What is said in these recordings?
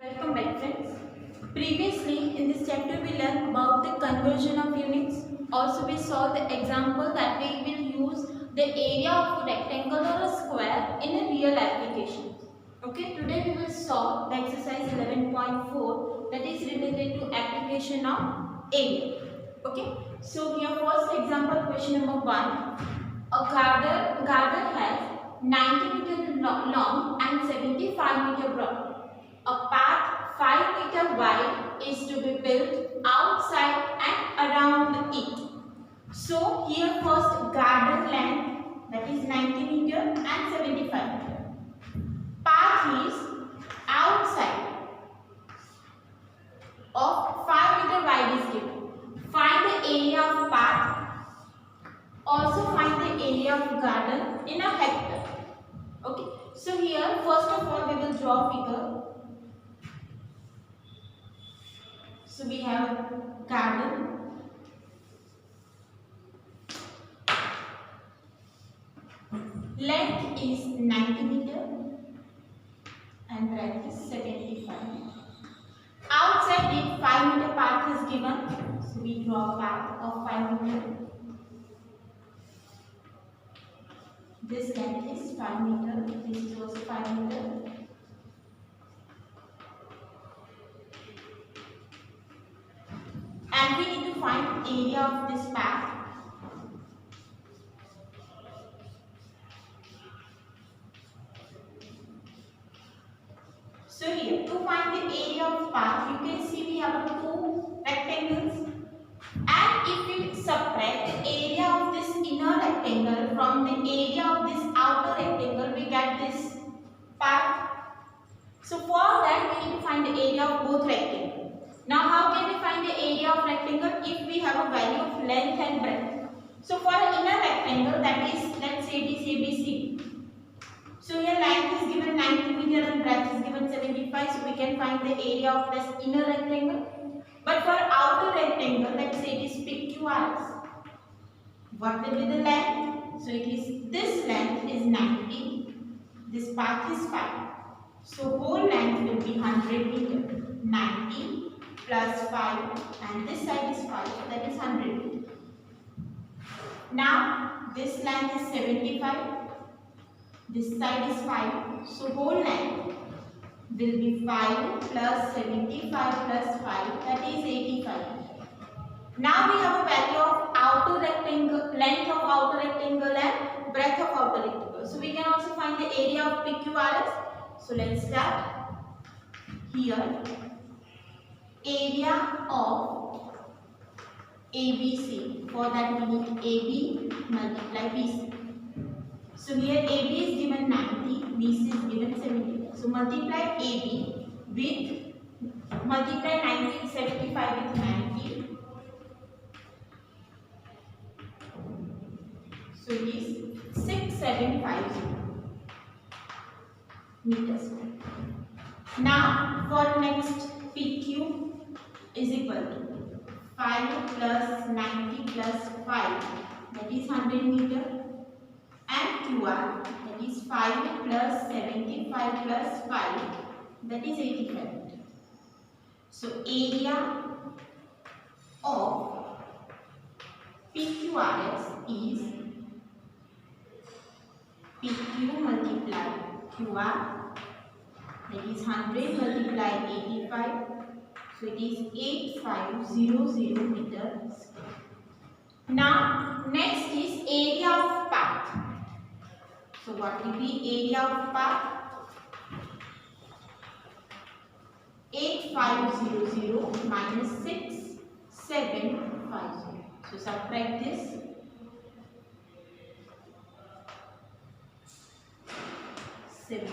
Welcome back, friends. Previously in this chapter we learned about the conversion of units. Also we saw the example that we will use the area of a rectangle or a square in a real application. Okay, today we will solve the exercise 11.4 that is related to application of area. Okay, so here first example question number 1. A garden has 90 meter long and 75 meter broad. A path 5 meter wide is to be built outside and around it. So here first garden length, that is 90 meter and 75 meter. Path is outside of 5 meter wide is given. Find the area of path. Also find the area of garden in a hectare. Okay. So here first of all we will draw figure. So we have a garden. Length is 90 meter and breadth is 75. Outside it 5 meter path is given. So we draw a path of 5 meter. This length is 5 meter. This is also 5 meter. And we need to find area of this path. So here to find the area of path, you can see we have two rectangles, and if we subtract the area of this inner rectangle from the area of this outer rectangle, we get this path. So for that we need to find the area of both rectangles. Now how can we find the area of rectangle? If we have a value of length and breadth. So for an inner rectangle, that is, let's say it is ABC. So here length is given 90 meter and breadth is given 75. So we can find the area of this inner rectangle. But for outer rectangle, let's say it is PQRS. What will be the length? So it is, this length is 90. This path is 5. So whole length will be 100 meter. 90 plus 5 and this side is 5, so that is 100. Now this length is 75, this side is 5, so whole length will be 5 plus 75 plus 5, that is 85. Now we have a value of outer rectangle, length of outer rectangle and breadth of outer rectangle. So we can also find the area of PQRS. So let's start here. Area of ABC. For that we need AB multiply BC. So here AB is given 90, BC is given 70. So multiply AB with, multiply 90, 75 with 90. So it is 6750 meters. Now for next PQ is equal to 5 plus 90 plus 5, that is 100 meter, and QR, that is 5 plus 75 plus 5, that is 85 meter. So area of PQRS is PQ multiply QR, that is 100 multiply 85. So it is 8500 meters. Now next is area of path. So what will be area of path? 8500 minus 6750. So subtract this. 7.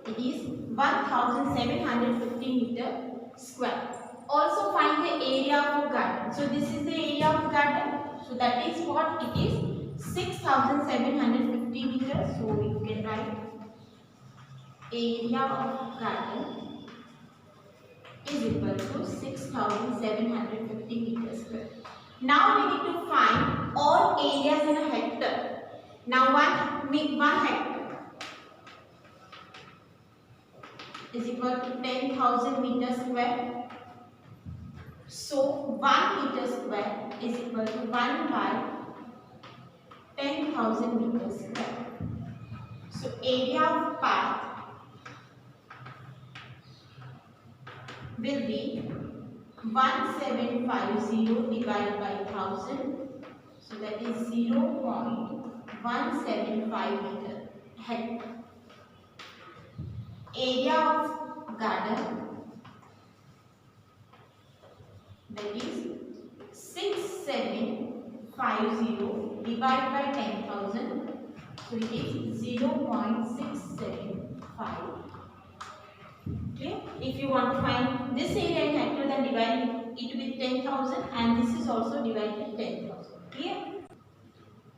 It is 1750 meter square. Also find the area of a garden. So this is the area of garden. So that is what it is, 6750 meters. So you can write area of garden is equal to 6750 meters square. Now we need to find all areas in a hectare. Now one hectare. is equal to 10,000 meters square. So 1 meter square is equal to 1 by 10,000 meters square. So area of path will be 1750 divided by 1000. So that is 0.175 meter. Area of garden, that is 6750 divided by 10,000. So it is 0.675. Okay. If you want to find this area in hectare, then divide it with 10,000, and this is also divided with 10,000. Clear?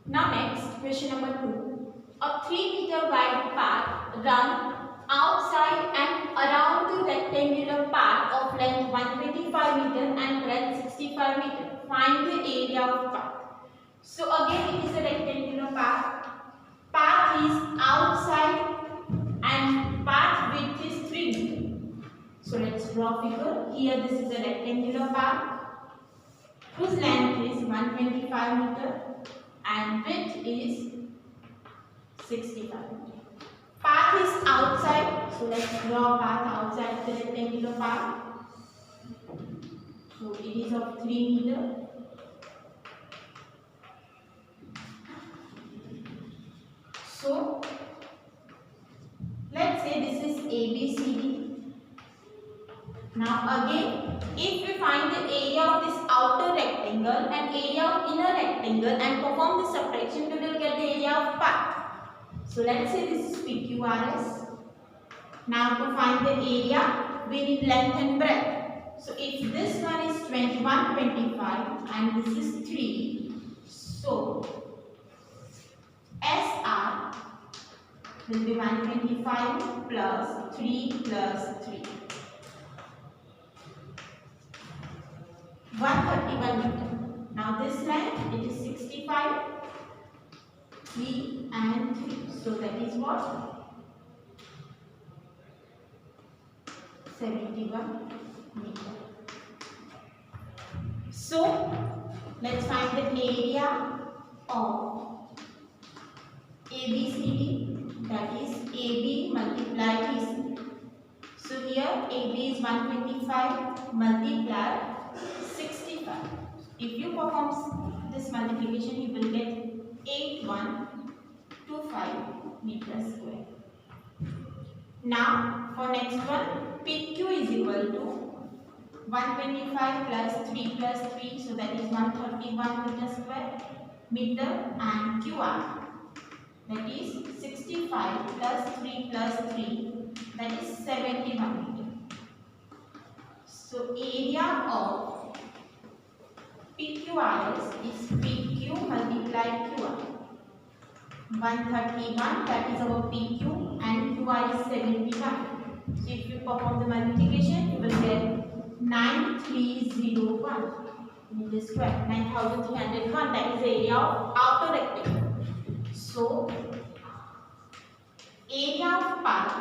Now next, question number 2. A 3-meter wide path run outside and around the rectangular path of length 125 meter and breadth 65 meter. Find the area of path. So again, it is a rectangular path. Path is outside and path width is 3 meter. So let's draw figure. Here this is a rectangular path whose length is 125 meter and width is 65 meter. Path is outside, so let's draw path outside the rectangular path. So it is of 3 meter. So let's say this is ABCD. Now again, if we find the area of this outer rectangle and area of inner rectangle and perform the subtraction, we will get the area of path. So let's say this is PQRS. Now to find the area, we need length and breadth. So if this one is 2125 and this is 3, so SR will be 125 plus 3 plus 3. 131 meter. Now this line, it is 65, 3 and 3. So that is what? 71 meter. So let's find the area of ABCD, that is AB multiplied BC. So here AB is 125 multiplied 65. If you perform this multiplication, you will get 8125 meters square. Now for next one, PQ is equal to 125 plus 3 plus 3, so that is 131 meter square and QR, that is 65 plus 3 plus 3, that is 71 meter. So area of PQRS is PQ multiplied QR. 131, that is our PQ, and QR is 71. So if you perform the multiplication, you will get 9301 meter square. 9301, that is the area of outer rectangle. So area of path,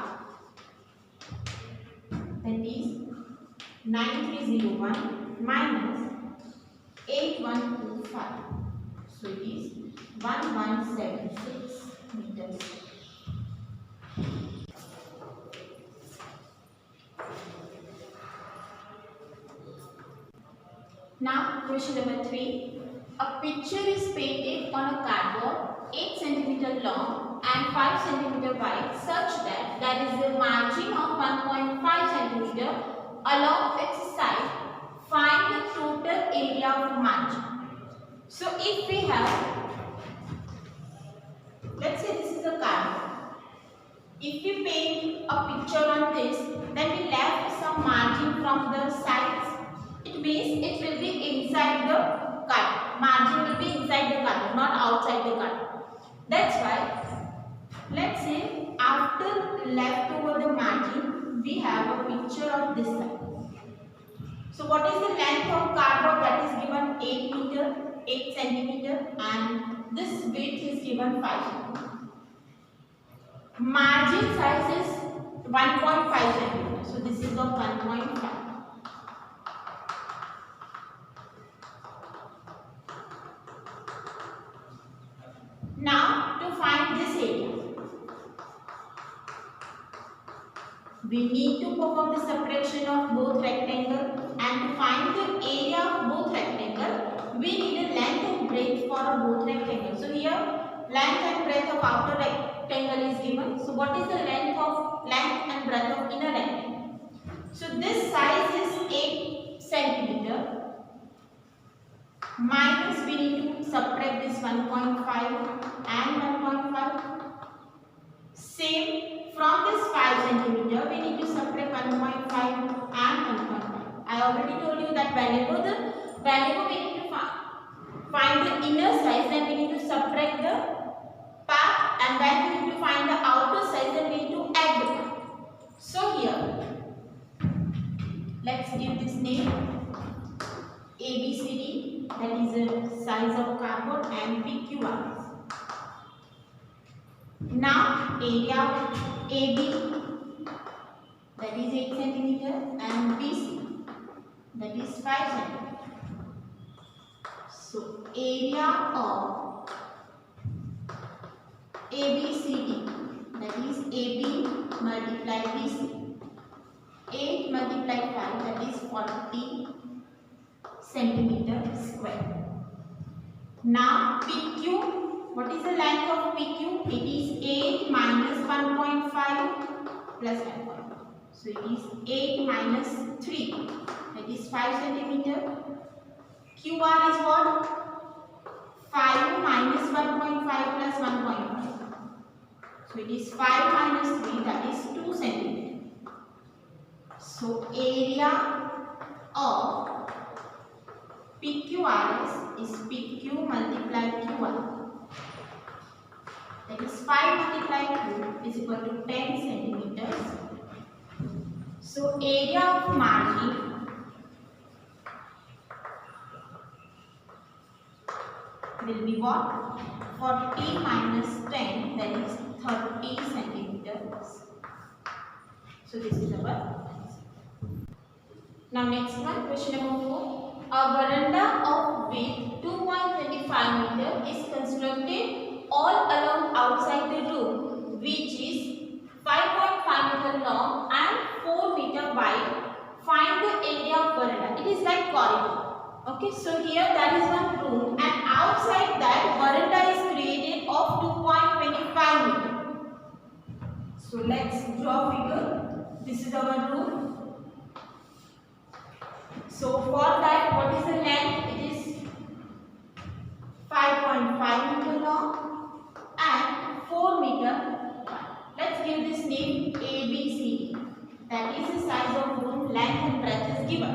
that is 9301 minus 8125. So it is 1176 meters. Now question number 3. A picture is painted on a cardboard 8 cm long and 5 cm wide such that there is a margin of 1.5 cm along its side. Find the total area of margin. So if we have, let's say this is a cardboard. If we paint a picture on this, then we left some margin from the sides. It means it will be inside the cardboard. Margin will be inside the cardboard, not outside the cardboard. That's why, let's say after left over the margin, we have a picture of this side. So what is the length of cardboard? That is given 8 centimeter, and this width is given 5 centimeter. Margin size is 1.5 centimeter. So this is of 1.5. Now to find this area, we need to perform the subtraction of both rectangle, and to find the area of both rectangle, we need a length and breadth for both rectangle. So here length and breadth of outer rectangle is given. So what is the length and breadth of inner rectangle? So this size is 8 centimeter. Minus, we need to subtract this 1.5 and 1.5. Same, from this 5 centimeter, we need to subtract 1.5 and 1.5. I already told you that whenever we need to find the inner size, then we need to subtract the part, and when we need to find the outer size, then we need to add the part. So here, let's give this name ABCD, that is the size of cardboard, and PQR. Now area of AB, that is 8 centimeter, and BC, that is 5 centimeter. So area of ABCD, that is AB multiplied BC, 8 multiplied 5, that is 40 centimeter square. Now PQ, what is the length of PQ? It is 8 minus 1.5 plus 1.5. So it is 8 minus 3, that is 5 centimeter. QR is what? 5 minus 1.5 plus 1.5. So it is 5 minus 3, that is 2 centimeter. So area of PQRS is PQ multiplied QR. That is 5 multiplied 2 is equal to 10 centimeters. So area of margin will be what? 40 minus 10, that is 30 centimeters. So this is our answer. Now next one, question number 4. A veranda of width 2.25 meter is constructed all along outside the room, which is 5.5 meter long and 4 meter wide. Find the area of veranda. It is like corridor. Okay, so here that is one room, and outside that veranda is created of 2.25 meter. So let's draw figure. This is our room. So for that, what is the length? It is 5.5 meter long and 4 meter wide. Let's give this name ABCD. That is the size of room, length and breadth is given.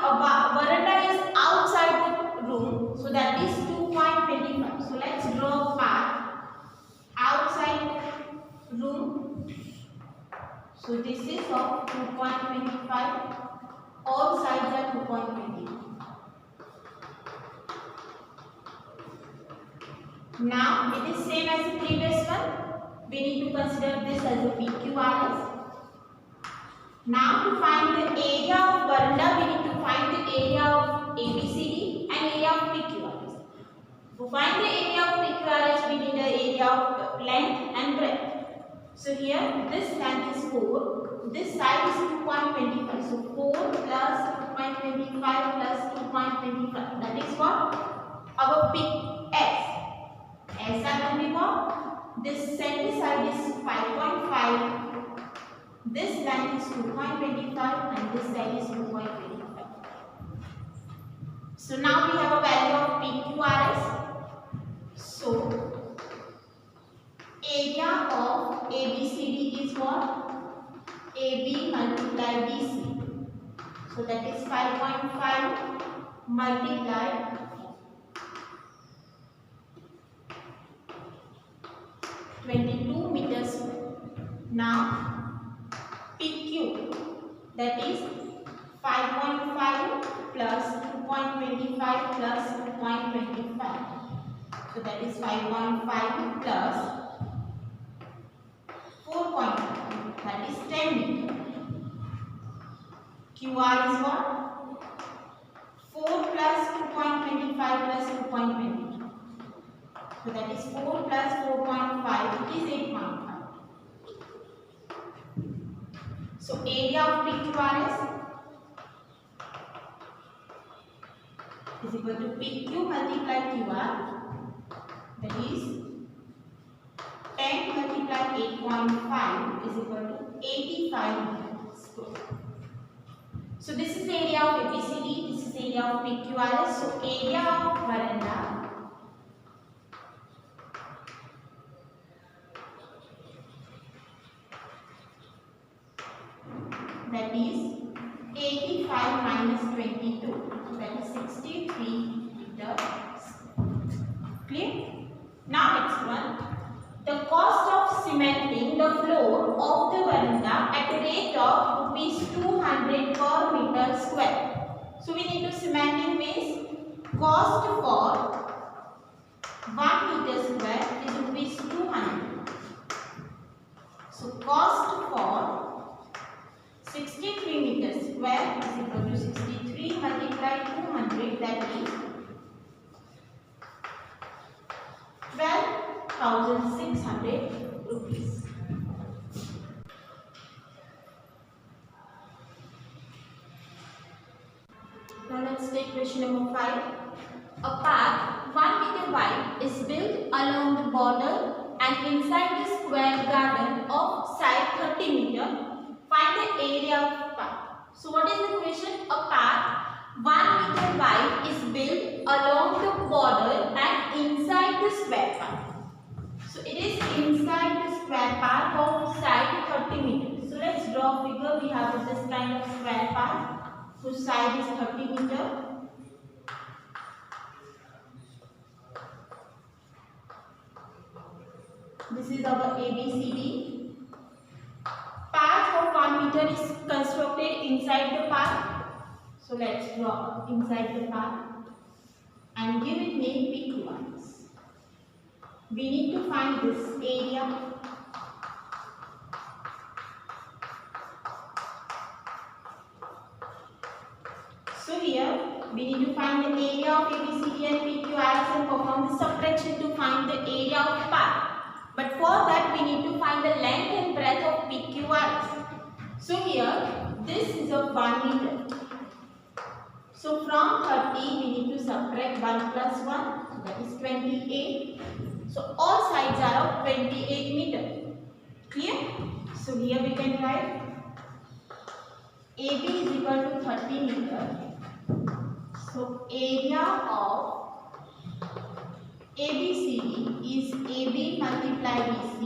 A veranda is outside the room, so that is 2.25. So let's draw a path outside room. So this is of 2.25. All sides are 2.20. Now it is same as the previous one. We need to consider this as a PQRS. Now to find the area of veranda, we need to find the area of ABCD and area of PQRS. To find the area of PQRS, we need the area of length and breadth. So here this length is 4, this side is 2.25. So 4 plus 2.25 plus 2.25. That is what? Our big S. S side will be what? This center side is 5.5. This length is 2.25 and this side is 2.25. So now we have a value of PQRS. So area of ABCD is what? AB multiplied BC. So that is 5.5 multiplied 22 meters. Now PQ, that is 5.5 plus 2.25 plus 2.25. So that is 5.5 plus 4.5. QR is what? 4 plus 2.25 plus 2.20. So that is 4 plus 4.5, it is 8.5. So area of PQRS is equal to PQ multiplied QR, that is 10 multiplied 8.5 is equal to 85 meters square. So this is area of ABCD, this is area of PQRS. So area of veranda that is 85 minus 22, so that is 63 meters. Clear? Now next one. The cost of cementing the floor of the veranda at a rate of rupees 200 per meter square. So we need to cementing means cost for 1 meter square is rupees 200. So cost for 63 meters square is equal to 63 multiplied 200, that is 12,600 rupees. Now let's take question number 5. A path 1 meter wide is built along the border and inside the square garden of side 30 meter. Find the area of path. So what is the question? A path 1 meter wide is built along the border and inside the square path. So it is inside the square path of side 30 meters. So let's draw a figure. We have this kind of square path. So side is 30 meter. This is our ABCD. Path of 1 meter is constructed inside the path. So let's draw inside the path and give it name PQRS. We need to find this area. So here we need to find the area of ABCD and PQRS and perform the subtraction to find the area of path. But for that we need to find the length and breadth of PQRS. So here this is of 1 meter. So from 30 we need to subtract 1 plus 1, so that is 28. So all sides are of 28 meter. Clear? So here we can write AB is equal to 30 meter. So area of ABCD is AB multiplied BC.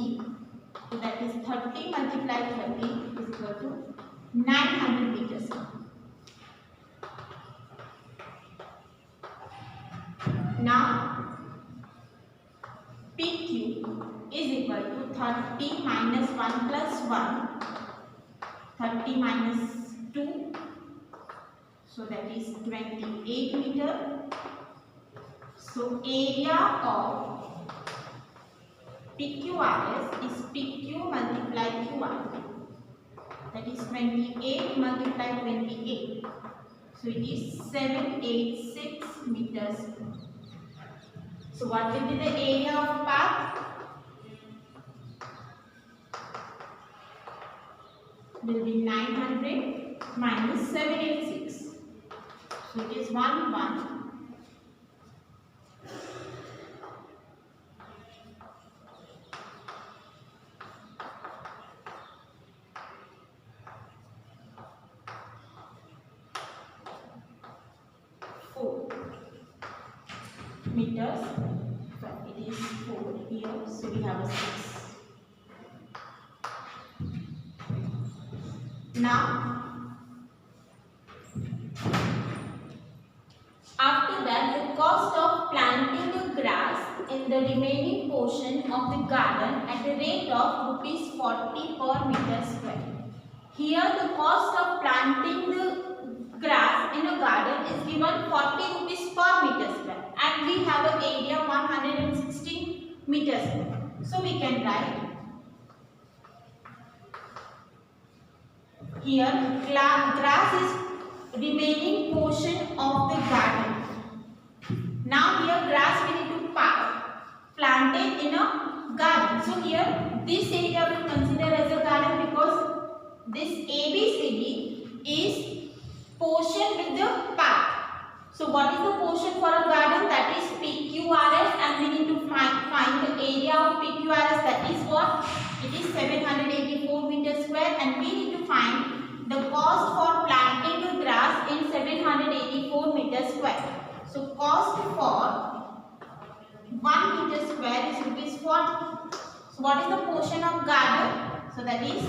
So that is 30 multiplied 30 is equal to 900 meters. Now PQ is equal to 30 minus 1 plus 1, 30 minus 2, so that is 28 meter. So area of PQRS is PQ multiplied QR, that is 28 multiplied 28, so it is 786 meters. So what will be the area of path? Will be 900 minus 786. So it is 1, 1. Meters, but it is 4 here, so we have a 6. Now, after that, the cost of planting the grass in the remaining portion of the garden at a rate of rupees 40 per meter square. Here, the cost of planting the grass in a garden is given 40 rupees per meter square. And we have an area 116 meters. So we can write here grass is remaining portion of the garden. Now here grass we need to plant it in a garden. So here this area will consider as a garden because this ABCD is portion with the path. So what is the portion for a garden? That is PQRS, and we need to find the area of PQRS. That is what? It is 784 meters square, and we need to find the cost for planting the grass in 784 meters square. So cost for 1 meter square is rupees 40. So what is the portion of garden? So that is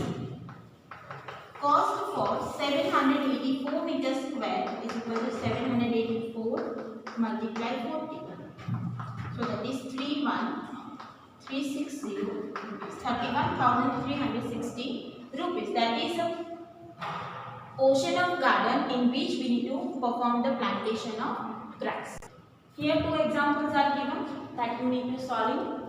cost for 784 meters square is equal to 784 multiply 40. So that is 31360 rupees, 31,360 rupees. That is a portion of garden in which we need to perform the plantation of grass. Here two examples are given that you need to solve.